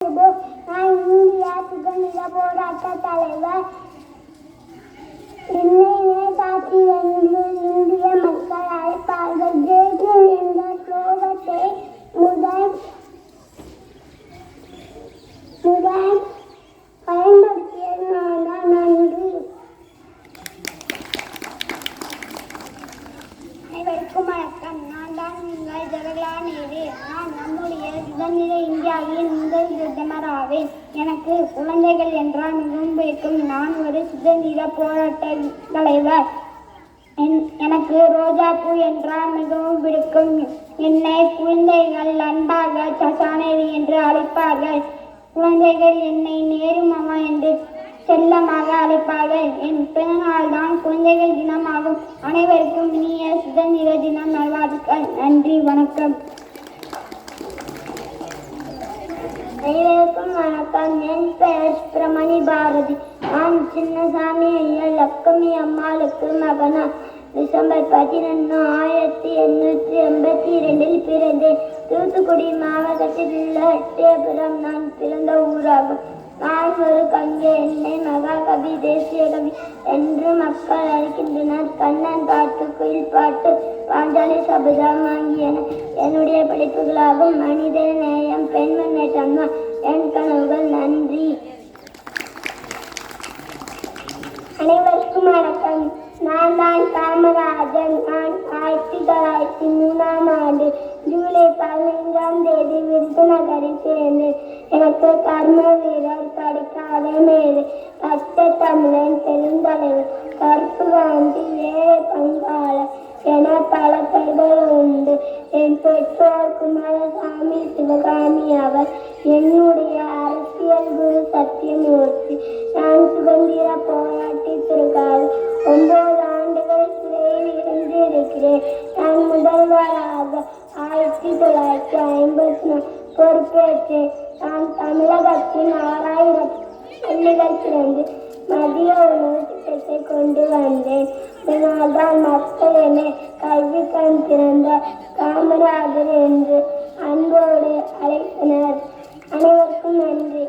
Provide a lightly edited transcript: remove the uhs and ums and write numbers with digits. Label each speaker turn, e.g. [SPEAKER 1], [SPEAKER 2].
[SPEAKER 1] நான் இந்திய சுதந்திர போராட்ட தலைவர். என்னையே காட்சி என்று இந்திய மக்கள் அழைப்பார்கள். ஜெய்ஹிந்த் என்ற ஸ்லோகத்தை முதல் பயன்படுத்தியது நான் தான். நன்றி. அனைவருக்கும் வணக்கம். நான் தான் உங்கள் ஜவஹர்லால் நேரு. நான் நம்முடைய சுதந்திர இந்தியாவின் முதல் பிரதமர் ஆவேன். எனக்கு குழந்தைகள் என்றால் மிகவும் பிடிக்கும். நான் ஒரு சுதந்திர போராட்ட தலைவர். எனக்கு ரோஜாப்பூ என்றால் மிகவும் பிடிக்கும். என்னை குழந்தைகள் அன்பாக சசானேவி என்று அழைப்பார்கள். குழந்தைகள் என்னை நேரு மாமா என்று செல்லமாக அழைப்பார்கள். என் பிறநாள் தான் குழந்தைகள் தினமாகும். அனைவருக்கும் இனிய சுதந்திர தினம் நல்வாழ்த்துக்கள். நன்றி, வணக்கம். அனைவருக்கும் வணக்கம். என் பெயர் சுப்பிரமணி பாரதி. நான் சின்னசாமி ஐயா லட்சுமி அம்மாளுக்கு மகனா. டிசம்பர் 11, 1882 பிறந்தேன். தூத்துக்குடி மாவட்டத்தில் உள்ள எட்டயபுரம் நான் பிறந்த ஊராகும். நான் ஒரு கவிஞர். என்னை மகாகவி, தேசிய கவி என்று மக்கள் அழைக்கின்றனர். கண்ணன் பாட்டு, குயில் பாட்டு, பாஞ்சாலி சபதம் ஆகியன என்னுடைய படைப்புகளாகும். மனித நேயம், பெண் முன்னேற்றம் தான் என் கனவுகள். நன்றி. அனைவருக்கும் வணக்கம். நான் தான் காமராஜன். நான் 1903 ஆண்டு ஜூலை 15 விருதுநகரில் சேர்ந்தேன். எனக்கு கர்ம வீரர், படிக்காத மேடு, பச்சை தமிழன், பெருந்தலைவர், கருப்பு காந்தி, ஏழை பங்காளர் என பல பெயர்கள் உண்டு. என் பெற்றோர் குமாரசாமி, சிவகாமி அவர். என்னுடைய அரசியல் குரு சத்தியமூர்த்தி. நான் சுதந்திர போராட்டத்திற்காக 9 ஆண்டுகள் சிறையில் இருந்திருக்கிறேன். நான் முதல்வராக 1954 பொறுப்பேற்றேன். நான் தமிழகத்தின் 6000 பள்ளிகள் திறந்து மதிய உணவு திட்டத்தை கொண்டு வந்தேன். இதனால்தான் மக்கள் என்னை கல்வி கண் திறந்த காமராஜர் என்று அன்போடு அழைத்தனர். அனைவருக்கும் நன்றி.